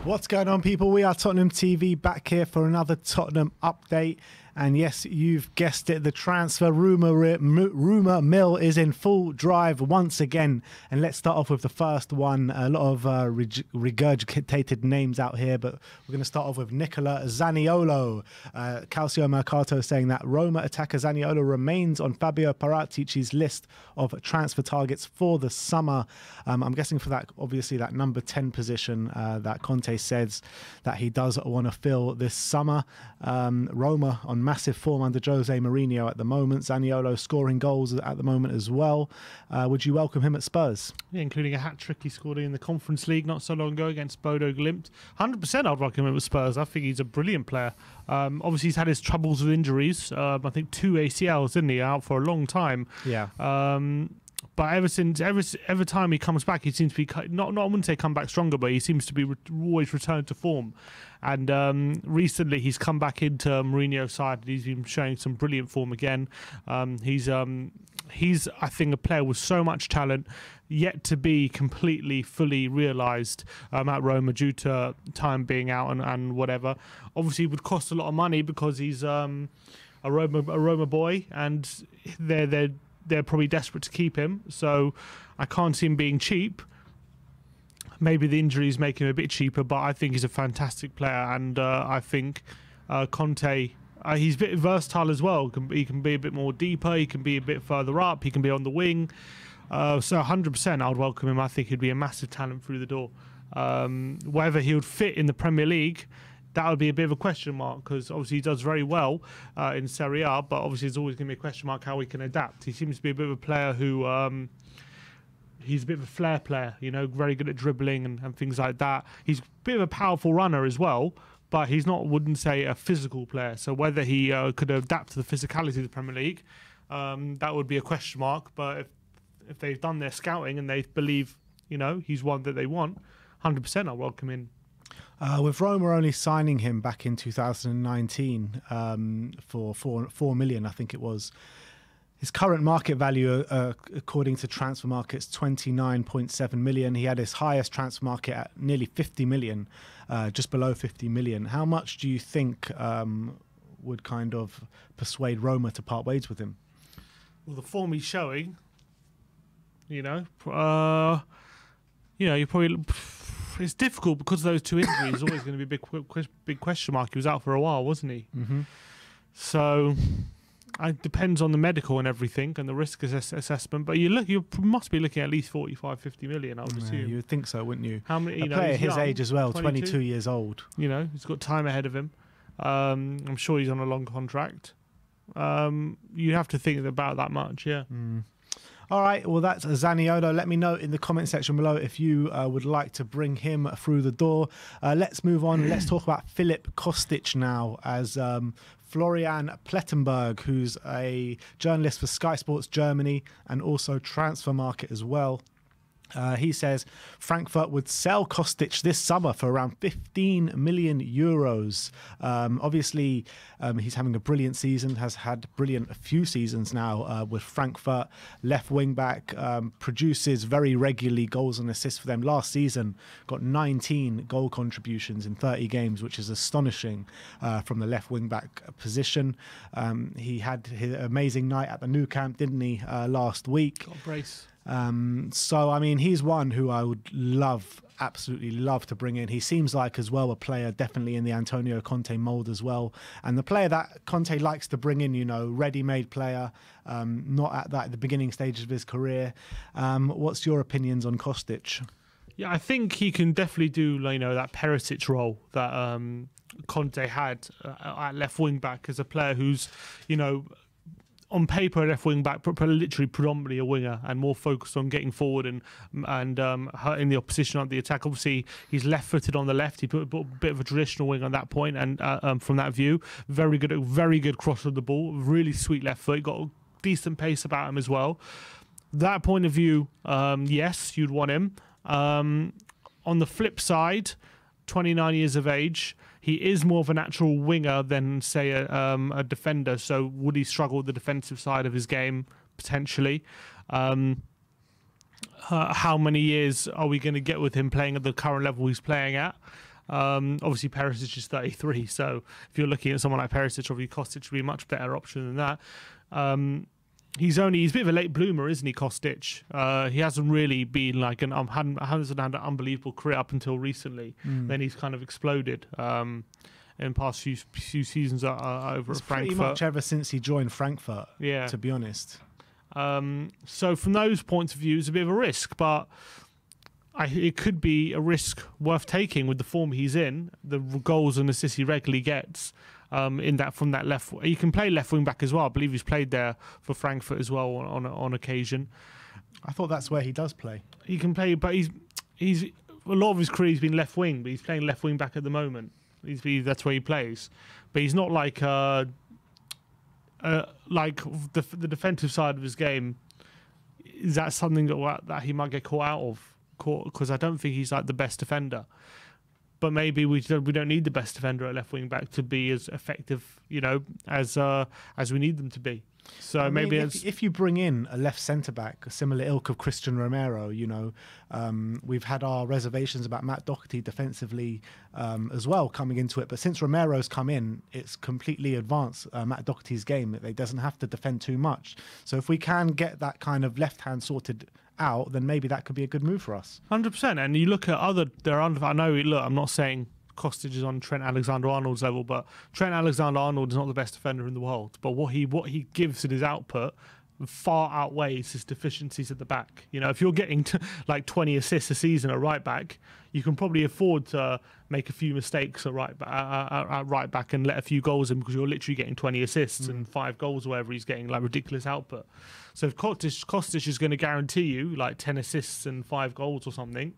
What's going on, people? We are Tottenham TV, back here for another Tottenham update. And yes, you've guessed it, the transfer rumour mill is in full drive once again. And let's start off with the first one. A lot of regurgitated names out here, but we're going to start off with Nicolo Zaniolo. Calcio Mercato saying that Roma attacker Zaniolo remains on Fabio Paratici's list of transfer targets for the summer. I'm guessing for that, obviously, that number 10 position that Conte says that he does want to fill this summer. Roma on massive form under Jose Mourinho at the moment. Zaniolo scoring goals at the moment as well. Would you welcome him at Spurs? Yeah, including a hat-trick he scored in the Conference League not so long ago against Bodo Glimt. 100% I'd welcome him at Spurs. I think he's a brilliant player. Obviously, he's had his troubles with injuries. I think 2 ACLs, didn't he? Out for a long time. Yeah. But every time he comes back, he seems to be I wouldn't say come back stronger, but he seems to be always returned to form. And recently, he's come back into Mourinho's side. And he's been showing some brilliant form again. He's I think a player with so much talent, yet to be completely fully realised at Roma due to time being out and whatever. Obviously, it would cost a lot of money because he's a Roma boy, and they're probably desperate to keep him, so I can't see him being cheap. Maybe the injuries make him a bit cheaper, but I think he's a fantastic player, and I think Conte, he's a bit versatile as well. He can be a bit more deeper, he can be a bit further up, he can be on the wing. So 100% I would welcome him. I think he'd be a massive talent through the door. Whether he would fit in the Premier League, that would be a bit of a question mark, because obviously he does very well in Serie A, but obviously there's always going to be a question mark how he can adapt. He seems to be a bit of a player who, he's a bit of a flair player, you know, very good at dribbling and things like that. He's a bit of a powerful runner as well, but he's not, wouldn't say, a physical player. So whether he could adapt to the physicality of the Premier League, that would be a question mark. But if they've done their scouting and they believe, you know, he's one that they want, 100% I'll welcome him. With Roma only signing him back in 2019 for 4 million, I think it was. His current market value, according to Transfer Market's 29.7 million. He had his highest transfer market at nearly 50 million, just below 50 million. How much do you think would kind of persuade Roma to part ways with him? Well, the form he's showing, you're probably... It's difficult because of those 2 injuries. There's always going to be a big question mark. He was out for a while, wasn't he? Mm-hmm. So it depends on the medical and everything and the risk assessment. But you must be looking at least 45, 50 million, I would assume. You would think so, wouldn't you? How many? A player his age as well, 22 years old. You know, he's got time ahead of him. I'm sure he's on a long contract. You have to think about that much, yeah. Mm. All right, well, that's Zaniolo. Let me know in the comment section below if you would like to bring him through the door. Let's move on. Let's talk about Philip Kostic now, as Florian Plettenberg, who's a journalist for Sky Sports Germany and also Transfer Market as well. He says Frankfurt would sell Kostic this summer for around 15 million euros. Obviously, he's having a brilliant season, has had a few seasons now with Frankfurt. Left wing back, produces very regularly goals and assists for them. Last season, got 19 goal contributions in 30 games, which is astonishing from the left wing back position. He had his amazing night at the Nou Camp, didn't he, last week? Got a brace. So, I mean, he's one who I would absolutely love to bring in. He seems like as well a player definitely in the Antonio Conte mould as well. And the player that Conte likes to bring in, you know, ready-made player, not at the beginning stages of his career. What's your opinions on Kostic? Yeah, I think he can definitely do, you know, that Perisic role that Conte had at left wing back, as a player who's, you know, on paper, left wing back, literally predominantly a winger and more focused on getting forward and hurting the opposition on the attack. Obviously, he's left-footed on the left. He put a bit of a traditional wing on that point, and from that view, very good cross of the ball, really sweet left foot. Got a decent pace about him as well. That point of view, yes, you'd want him. On the flip side, 29 years of age. He is more of a natural winger than, say, a defender. So would he struggle with the defensive side of his game? Potentially. How many years are we going to get with him playing at the current level he's playing at? Obviously, Perisic is 33, so if you're looking at someone like Perisic, obviously Kostic would be a much better option than that. He's a bit of a late bloomer, isn't he, Kostic? He hasn't really been like hasn't had an unbelievable career up until recently. Then he's kind of exploded in the past few seasons over at Frankfurt. Pretty much ever since he joined Frankfurt, yeah. To be honest. So from those points of view, it's a bit of a risk, but it could be a risk worth taking with the form he's in, the goals and assists he regularly gets. From that left, he can play left wing back as well. I believe he's played there for Frankfurt as well on occasion. I thought that's where he does play. He can play, but he's a lot of his career he's been left wing, but he's playing left wing back at the moment. That's where he plays, but he's not like the defensive side of his game. Is that something that he might get caught out of? Because I don't think he's like the best defender. But maybe we don't need the best defender at left wing back to be as effective, as we need them to be. So maybe if you bring in a left centre back, a similar ilk of Christian Romero, we've had our reservations about Matt Doherty defensively as well coming into it. But since Romero's come in, it's completely advanced Matt Doherty's game. It doesn't have to defend too much. So if we can get that kind of left hand sorted out, then maybe that could be a good move for us. 100%. And you look at I know. Look, I'm not saying Kostic is on Trent Alexander-Arnold's level, but Trent Alexander-Arnold is not the best defender in the world. But what he gives in his output far outweighs his deficiencies at the back. If you're getting to like 20 assists a season at right back, you can probably afford to make a few mistakes at right back and let a few goals in, because you're literally getting 20 assists and 5 goals or whatever he's getting, like ridiculous output. So if Kostic is going to guarantee you like 10 assists and 5 goals or something,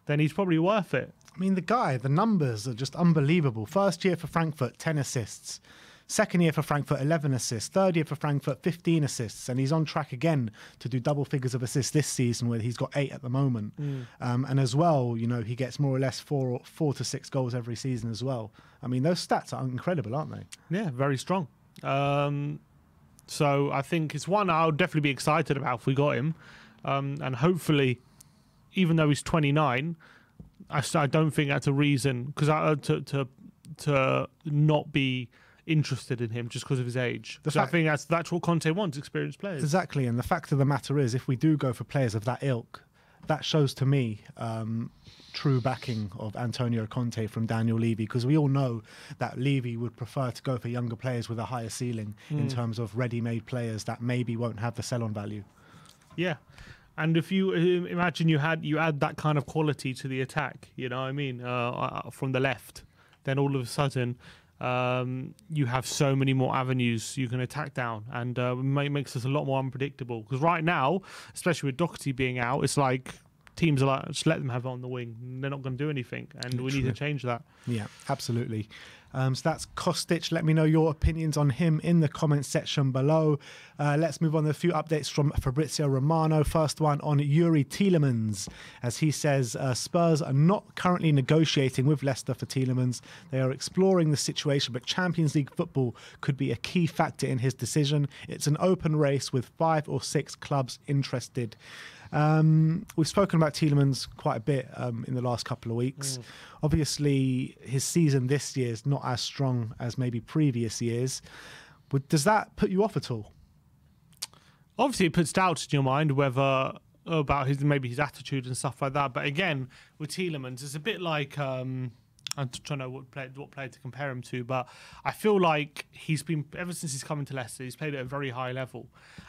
then he's probably worth it. I mean, the numbers are just unbelievable. First year for Frankfurt, 10 assists. Second year for Frankfurt, 11 assists. Third year for Frankfurt, 15 assists. And he's on track again to do double figures of assists this season, where he's got 8 at the moment. And as well, he gets more or less 4 to 6 goals every season as well. I mean, those stats are incredible, aren't they? Yeah, very strong. So I think it's one I would definitely be excited about if we got him. And hopefully, even though he's 29, I don't think that's a reason to not be interested in him just because of his age. I think that's what Conte wants, experienced players. Exactly, and the fact of the matter is, if we do go for players of that ilk, that shows to me true backing of Antonio Conte from Daniel Levy, because we all know that Levy would prefer to go for younger players with a higher ceiling in terms of ready-made players that maybe won't have the sell-on value. Yeah. And if you imagine you add that kind of quality to the attack, from the left, then all of a sudden you have so many more avenues you can attack down, and it makes us a lot more unpredictable. Because right now, especially with Doherty being out, it's like teams are like, just let them have it on the wing. They're not going to do anything, and we need to change that. Yeah, absolutely. So that's Kostic. Let me know your opinions on him in the comments section below. Let's move on to a few updates from Fabrizio Romano. First one on Yuri Tielemans, as he says Spurs are not currently negotiating with Leicester for Tielemans. They are exploring the situation, but Champions League football could be a key factor in his decision. It's an open race with 5 or 6 clubs interested. We've spoken about Tielemans quite a bit in the last couple of weeks. Obviously, his season this year is not as strong as maybe previous years. Does that put you off at all? Obviously, it puts doubts in your mind whether about his attitude and stuff like that. But again, with Tielemans, it's a bit like I'm trying to know what player to compare him to, but I feel like he's been, ever since he's come into Leicester, he's played at a very high level,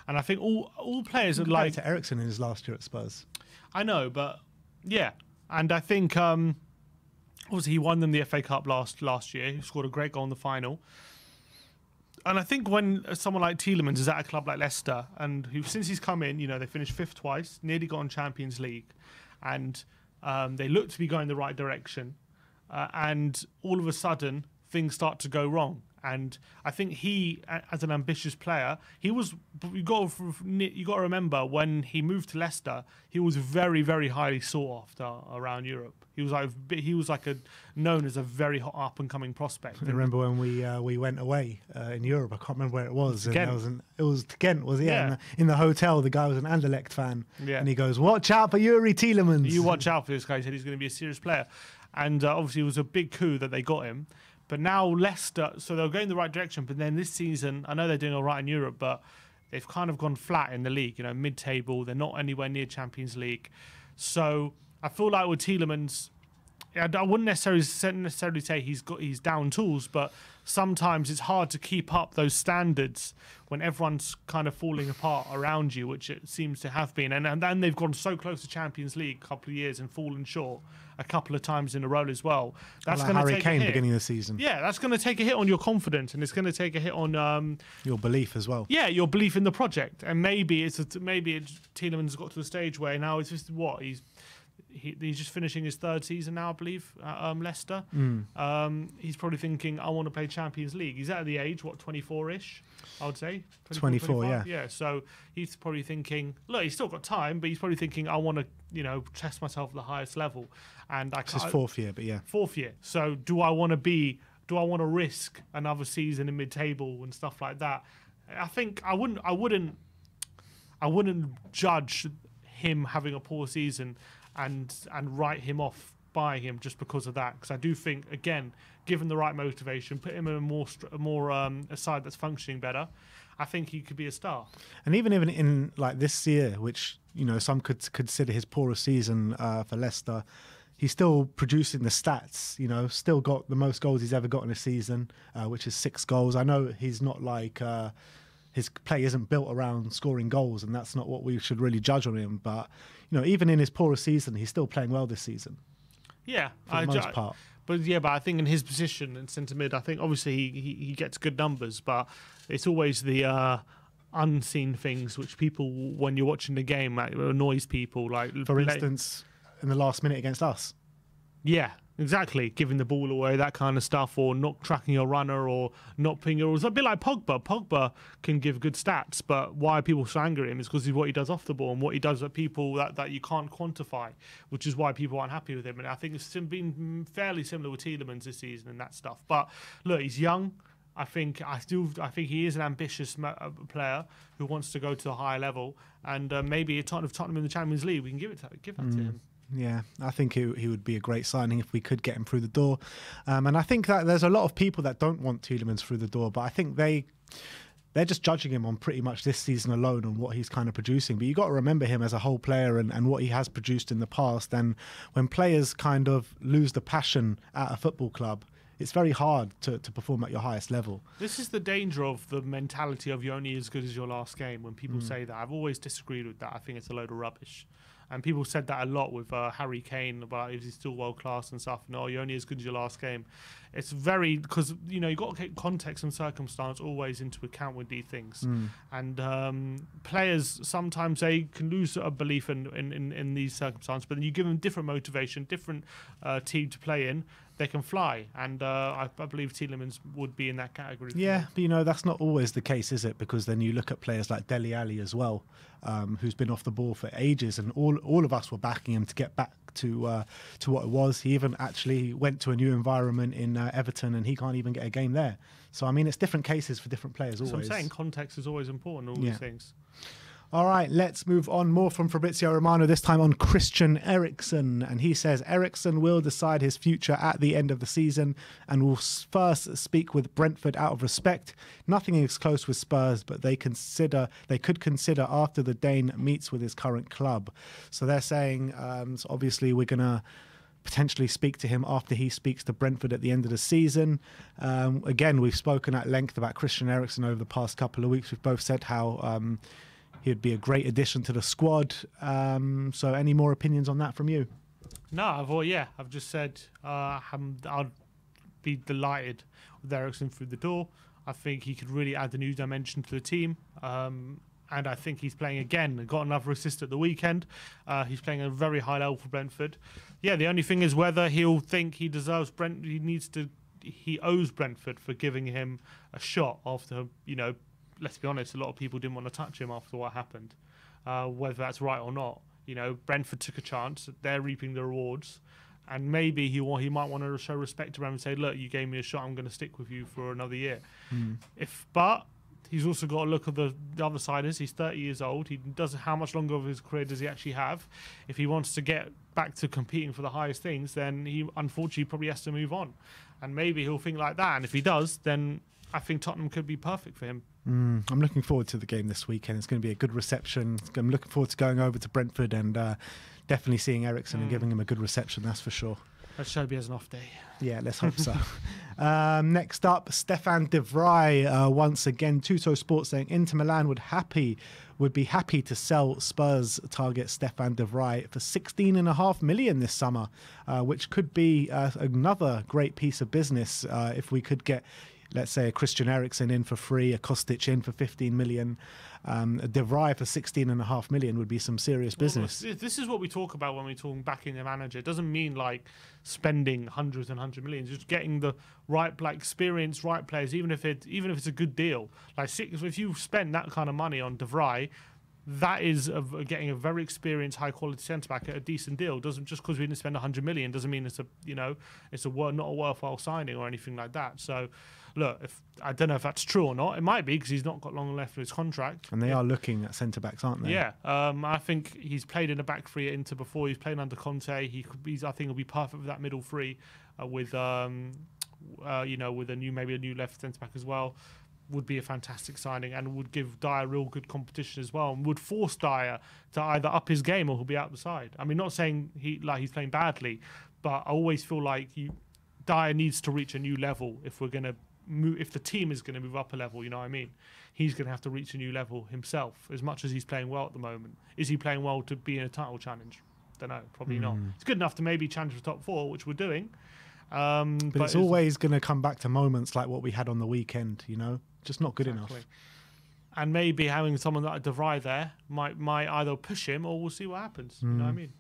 and I think all players are like to Eriksen in his last year at Spurs. I know, but yeah, and I think obviously he won them the FA Cup last year. He scored a great goal in the final. And I think when someone like Tielemans is at a club like Leicester, and since he's come in, they finished 5th twice, nearly got on Champions League, and they look to be going the right direction. And all of a sudden, things start to go wrong. And I think he, as an ambitious player, you got to remember when he moved to Leicester, he was very, very highly sought after around Europe. He was known as a very hot up and coming prospect. I remember when we went away in Europe. I can't remember where it was. Ghent. It was Ghent, was it? Yeah. In the hotel, the guy was an Anderlecht fan, yeah. And he goes, "Watch out for Yuri Tielemans." You watch out for this guy. He said he's going to be a serious player. and obviously it was a big coup that they got him. But now Leicester, so they're going the right direction. But then this season, I know they're doing all right in Europe, but they've kind of gone flat in the league. Mid-table. They're not anywhere near Champions League. So I feel like with Tielemans, I wouldn't necessarily say he's down tools, but sometimes it's hard to keep up those standards when everyone's kind of falling apart around you, which it seems to have been. And then they've gone so close to Champions League a couple of years and fallen short a couple of times in a row as well. That's like going to Harry take Kane a hit. beginning of the season. Yeah, that's going to take a hit on your confidence, and it's going to take a hit on your belief as well. Yeah, your belief in the project. And maybe Tielemans got to the stage where now it's just he's just finishing his third season now, I believe, at Leicester. He's probably thinking, I want to play Champions League. He's at the age, 24-ish, I would say. 24, yeah. Yeah, so he's probably thinking, look, he's still got time, but he's probably thinking, I want to, test myself at the highest level. And it's his fourth year, but yeah. Fourth year. So do I want to risk another season in mid-table and stuff like that? I think I wouldn't judge him having a poor season and write him off, by him just because of that. Because I do think, again, given the right motivation, put him in a side that's functioning better, I think he could be a star. And even in like this year, which some could consider his poorest season for Leicester, he's still producing the stats. Still got the most goals he's ever got in a season, which is 6 goals. I know he's not like his play isn't built around scoring goals, and that's not what we should really judge on him. But even in his poorest season, he's still playing well this season. Yeah, for the most part. But I think in his position in centre mid, I think obviously he gets good numbers, but it's always the unseen things which people, when you're watching the game, annoys people. Like, for instance, in the last minute against us. Yeah, exactly. Giving the ball away, that kind of stuff, or not tracking your runner, or not putting your... It's a bit like Pogba. Pogba can give good stats, but why people so angry at him is because of what he does off the ball and what he does at people that you can't quantify, which is why people aren't happy with him. And I think it's been fairly similar with Tielemans this season and that stuff. But look, he's young. I think he is an ambitious player who wants to go to a higher level, and maybe if Tottenham in the Champions League, we can give that to him. Yeah, I think he would be a great signing if we could get him through the door. And I think that there's a lot of people that don't want Tielemans through the door, but I think they're just judging him on pretty much this season alone on what he's kind of producing. But you got to remember him as a whole player and what he has produced in the past. And when players kind of lose the passion at a football club, it's very hard to perform at your highest level. This is the danger of the mentality of you're only as good as your last game. When people say that, I've always disagreed with that. I think it's a load of rubbish. And people said that a lot with Harry Kane about is he still world class and stuff. No, you're only as good as your last game. It's very, because you've got to take context and circumstance always into account with these things. And players sometimes they can lose a belief in these circumstances, but then you give them different motivation, different team to play in. They can fly, and I believe Tielemans would be in that category. Yeah, but that's not always the case, is it? Because then you look at players like Dele Alli as well, who's been off the ball for ages, and all of us were backing him to get back to what it was. He even actually went to a new environment in Everton, and he can't even get a game there. So I mean, it's different cases for different players. Always. So I'm saying context is always important. All these things. All right, let's move on. More from Fabrizio Romano, this time on Christian Eriksen. And he says Eriksen will decide his future at the end of the season and will first speak with Brentford out of respect. Nothing is close with Spurs, but they could consider after the Dane meets with his current club. So they're saying, so obviously we're going to potentially speak to him after he speaks to Brentford at the end of the season. Again, we've spoken at length about Christian Eriksen over the past couple of weeks. We've both said how... he'd be a great addition to the squad. So any more opinions on that from you? No, I've just said I'd be delighted with Eriksen through the door. I think he could really add a new dimension to the team. And I think he's playing again. Got another assist at the weekend. He's playing at a very high level for Brentford. Yeah, the only thing is whether he'll think he deserves he owes Brentford for giving him a shot after, let's be honest, a lot of people didn't want to touch him after what happened. Whether that's right or not, Brentford took a chance. They're reaping the rewards, and maybe he might want to show respect to him and say, "Look, you gave me a shot. I'm going to stick with you for another year." But he's also got to look at the other side. He's 30 years old. How much longer of his career does he actually have? If he wants to get back to competing for the highest things, then he unfortunately probably has to move on. And maybe he'll think like that. And if he does, then I think Tottenham could be perfect for him. I'm looking forward to the game this weekend. It's going to be a good reception. I'm looking forward to going over to Brentford and definitely seeing Eriksen and giving him a good reception, that's for sure. Let's hope he has an off day. Yeah, let's hope so. Next up, Stefan de Vrij. Once again, Tutto Sport saying Inter Milan would be happy to sell Spurs target Stefan de Vrij for 16.5 million this summer, which could be another great piece of business if we could get, let's say, a Christian Eriksen in for free, a Kostic in for 15 million. A de Vrij for 16.5 million would be some serious business. Well, this is what we talk about when we talk backing the manager. It doesn't mean like spending hundreds and hundreds of millions. Just getting the right, like, experienced, right players, even if it's a good deal. Like, if you spend that kind of money on de Vrij, that is getting a very experienced, high quality centre back at a decent deal. Doesn't, just because we didn't spend 100 million doesn't mean it's not a worthwhile signing or anything like that. So, look, I don't know if that's true or not. It might be because he's not got long left of his contract. And they are looking at centre backs, aren't they? Yeah, I think he's played in a back three at Inter before. He's played under Conte. I think he'll be perfect for that middle three with a new left centre back as well. Would be a fantastic signing and would give Dyer real good competition as well, and would force Dyer to either up his game or he'll be out the side. I mean, not saying he's playing badly, but I always feel like Dyer needs to reach a new level if we're gonna move. If the team is gonna move up a level, you know what I mean? He's gonna have to reach a new level himself. As much as he's playing well at the moment, is he playing well to be in a title challenge? Don't know. Probably not. It's good enough to maybe challenge for top four, which we're doing. But it's always going to come back to moments like what we had on the weekend, just not good enough. And maybe having someone like de Vrij there might either push him or we'll see what happens. You know what I mean?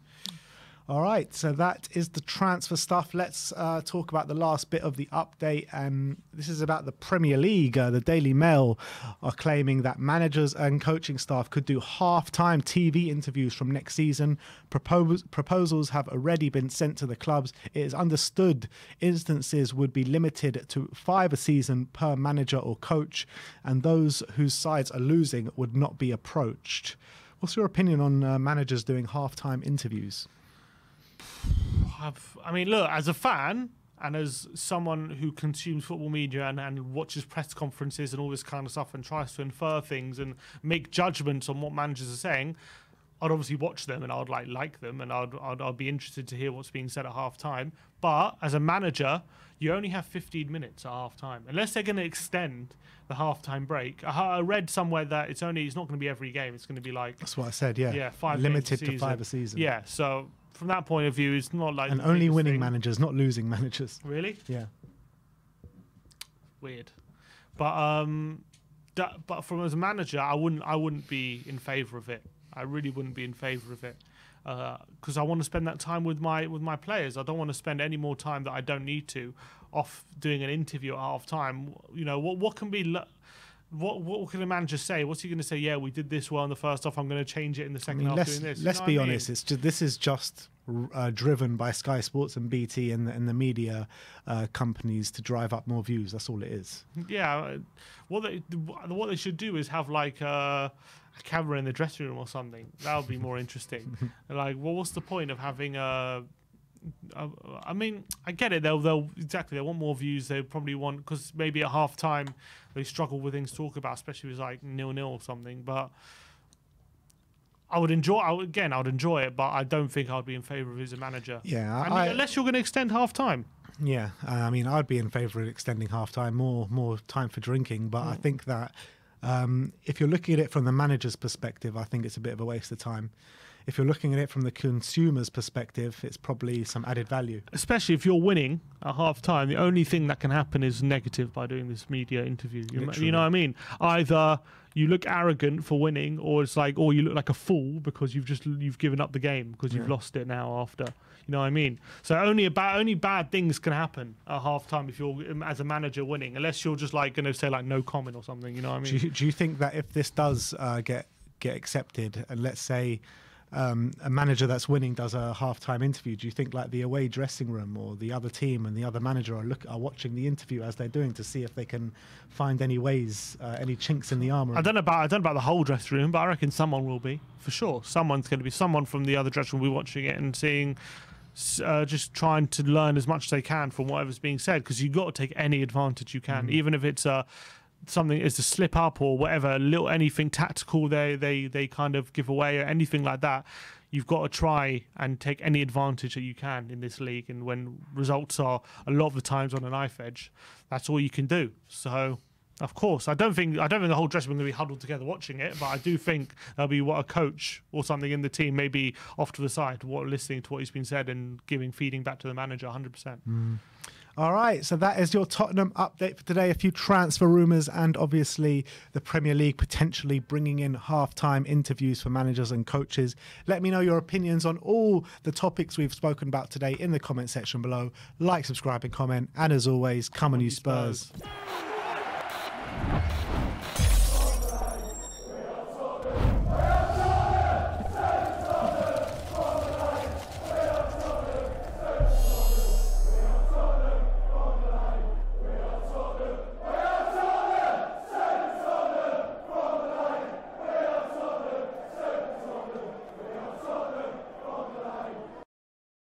All right, so that is the transfer stuff. Let's talk about the last bit of the update, and this is about the Premier League. The Daily Mail are claiming that managers and coaching staff could do half-time TV interviews from next season. Proposals have already been sent to the clubs. It is understood instances would be limited to 5 a season per manager or coach, and those whose sides are losing would not be approached. What's your opinion on managers doing half-time interviews? I mean, look, as a fan and as someone who consumes football media and watches press conferences and all this kind of stuff and tries to infer things and make judgments on what managers are saying, I'd obviously watch them and I'd like them and I'd be interested to hear what's being said at half time. But as a manager, you only have 15 minutes at half time, unless they're going to extend the half-time break. I read somewhere that it's not going to be every game. It's going to be like, that's what I said. Yeah, 5 limited to 5 a season. Yeah, so from that point of view, it's not like and only winning managers, not losing managers. Really? Yeah. Weird, but from as a manager, I wouldn't be in favour of it. I really wouldn't be in favour of it because I want to spend that time with my players. I don't want to spend any more time that I don't need to off doing an interview at half time. What can be. What can a manager say? What's he going to say? Yeah, we did this well in the first half. I'm going to change it in the second half doing this. Let's be honest. It's just, this is just driven by Sky Sports and BT and the media companies to drive up more views. That's all it is. Yeah, what they should do is have like a camera in the dressing room or something. That would be more interesting. Like, what's the point of having a? I mean, I get it. They'll want more views. They probably want, because maybe at half time they struggle with things to talk about, especially if it's like 0-0 or something. But I would enjoy it, but I don't think I'd be in favour of it as a manager. Yeah, unless you're going to extend half time. Yeah, I mean, I'd be in favour of extending half time, more time for drinking. But I think that if you're looking at it from the manager's perspective, I think it's a bit of a waste of time. If you're looking at it from the consumer's perspective, it's probably some added value. Especially if you're winning at half time, the only thing that can happen is negative by doing this media interview. You know what I mean? Either you look arrogant for winning, or it's like, or you look like a fool because you've given up the game because you've lost it now after. You know what I mean? So only bad things can happen at half time if you're, as a manager, winning, unless you're just like going to say like no comment or something. You know what I mean? Do you think that if this does get accepted, and let's say a manager that's winning does a halftime interview, do you think like the away dressing room or the other team and the other manager are watching the interview as they're doing to see if they can find any ways, any chinks in the armour? I don't know about the whole dressing room, but I reckon someone will be for sure. Someone from the other dressing room will be watching it and seeing. Just trying to learn as much as they can from whatever's being said, because you've got to take any advantage you can, even if it's something is to slip up or whatever, anything tactical they kind of give away or anything like that. You've got to try and take any advantage that you can in this league, and when results are a lot of the times on a knife edge, that's all you can do. So. Of course, I don't think the whole dressing room will be huddled together watching it, but I do think there'll be a coach or something in the team, maybe off to the side, listening to what he's been said and feeding back to the manager 100%. All right, so that is your Tottenham update for today. A few transfer rumours and obviously the Premier League potentially bringing in half-time interviews for managers and coaches. Let me know your opinions on all the topics we've spoken about today in the comment section below. Like, subscribe and comment. And as always, come on you Spurs.